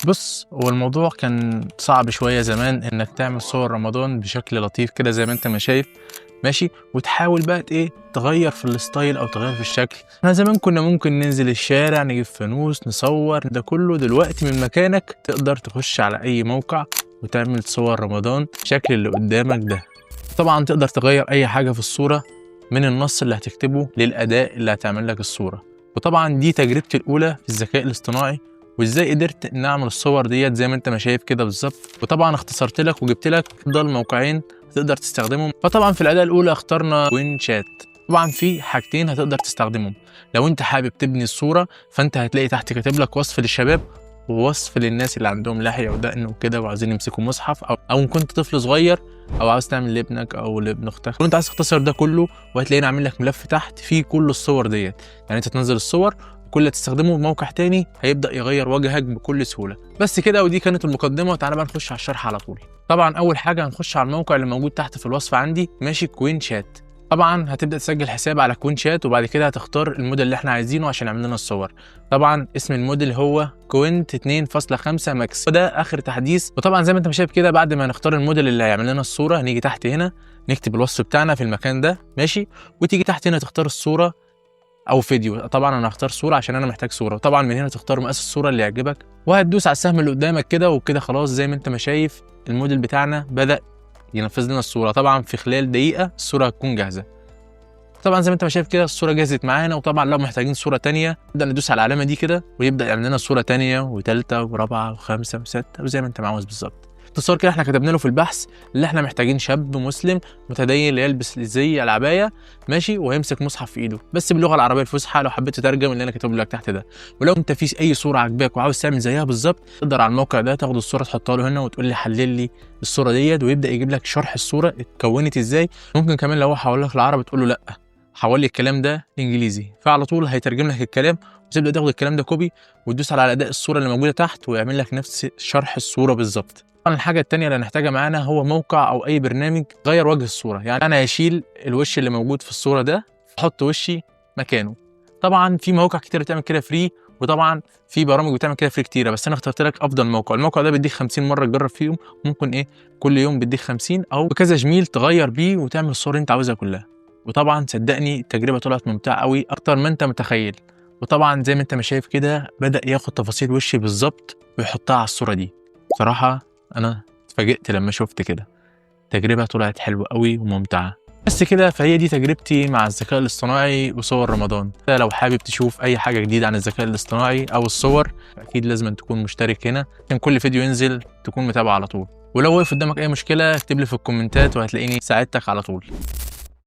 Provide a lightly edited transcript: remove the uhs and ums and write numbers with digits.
بص، هو الموضوع كان صعب شوية زمان انك تعمل صور رمضان بشكل لطيف كده زي ما انت ما شايف ماشي، وتحاول بقى تغير في الستايل او تغير في الشكل. احنا زمان كنا ممكن ننزل الشارع نجيب فانوس نصور ده كله، دلوقتي من مكانك تقدر تخش على اي موقع وتعمل صور رمضان بالشكل اللي قدامك ده. طبعا تقدر تغير اي حاجة في الصورة، من النص اللي هتكتبه للأداء اللي هتعمل لك الصورة. وطبعا دي تجربتي الأولى في الذكاء الاصطناعي، وازاي قدرت نعمل الصور ديت زي ما انت ما شايف كده بالظبط. وطبعا اختصرت لك وجبت لك افضل موقعين تقدر تستخدمهم. فطبعا في الأداة الأولى اخترنا كوين شات. طبعا في حاجتين هتقدر تستخدمهم. لو انت حابب تبني الصورة فانت هتلاقي تحت كاتب لك وصف للشباب ووصف للناس اللي عندهم لحية ودقن وكده وعايزين يمسكوا مصحف، او ان كنت طفل صغير او عاوز تعمل لابنك او لابن اختك وانت عايز تختصر ده كله. وهتلاقيني عامل لك ملف تحت فيه كل الصور ديت، يعني انت تنزل الصور وكل اللي تستخدمه موقع تاني هيبدا يغير وجهك بكل سهوله. بس كده، ودي كانت المقدمه، وتعالى بقى نخش على الشرح على طول. طبعا اول حاجه هنخش على الموقع اللي موجود تحت في الوصف عندي ماشي، كوين شات. طبعا هتبدا تسجل حساب على كوين شات، وبعد كده هتختار الموديل اللي احنا عايزينه عشان يعمل لنا الصور. طبعا اسم الموديل هو كوينت 2.5 ماكس، وده اخر تحديث. وطبعا زي ما انت شايف كده، بعد ما نختار الموديل اللي هيعمل لنا الصوره هنيجي تحت هنا نكتب الوصف بتاعنا في المكان ده ماشي، وتيجي تحت هنا تختار الصوره او فيديو. طبعا انا هختار صوره عشان انا محتاج صوره. طبعا من هنا تختار مقاس الصوره اللي يعجبك، وهتدوس على السهم اللي قدامك كده، وكده خلاص زي ما انت ما شايف الموديل بتاعنا بدا ينفذ لنا الصوره. طبعا في خلال دقيقه الصوره هتكون جاهزه. طبعا زي ما انت ما شايف كده الصوره جهزت معانا. وطبعا لو محتاجين صوره تانية نبدا ندوس على العلامه دي كده، ويبدا يعمل لنا صوره تانية وثالثه ورابعه وخامسه وسته وزي ما انت عاوز بالظبط. باختصار كده احنا كتبنا له في البحث اللي احنا محتاجين شاب مسلم متدين اللي يلبس زي العبايه ماشي، ويمسك مصحف في ايده بس باللغه العربيه الفصحى. لو حبيت تترجم اللي انا كاتبه لك تحت ده. ولو انت في اي صوره عجباك وعاوز تعمل زيها بالظبط، تقدر على الموقع ده تاخد الصوره تحطها له هنا وتقول لي حلل لي الصوره ديت، ويبدا يجيب لك شرح الصوره اتكونت ازاي. ممكن كمان لو هو حول لك العربي تقول له لا حول لي الكلام ده انجليزي، فعلى طول هيترجم لك الكلام، وتبدا تاخد الكلام ده كوبي وتدوس على اداء الصوره اللي موجوده تحت ويعمل لك نفس شرح الصوره بالظبط. طبعا الحاجه الثانيه اللي هنحتاجها معانا هو موقع او اي برنامج غير وجه الصوره. يعني انا هشيل الوش اللي موجود في الصوره ده، احط وشي مكانه. طبعا في مواقع كتير بتعمل كده فري، وطبعا في برامج بتعمل كده فري كتيره، بس انا اخترت لك افضل موقع. الموقع ده بيديك 50 مره تجرب فيهم، ممكن كل يوم بيديك 50 او بكذا جميل تغير بيه وتعمل الصور اللي انت عاوزها كلها. وطبعا صدقني التجربه طلعت ممتعه قوي اكتر ما انت متخيل. وطبعا زي ما انت ما شايف كده بدا ياخد تفاصيل وشي بالظبط ويحطها على الصوره دي. بصراحه انا اتفاجئت لما شفت كده. التجربه طلعت حلوه قوي وممتعه. بس كده، فهي دي تجربتي مع الذكاء الاصطناعي وصور رمضان. لو حابب تشوف اي حاجه جديده عن الذكاء الاصطناعي او الصور، اكيد لازم تكون مشترك هنا عشان كل فيديو ينزل تكون متابع على طول. ولو وقف قدامك اي مشكله اكتب لي في الكومنتات وهتلاقيني ساعدتك على طول.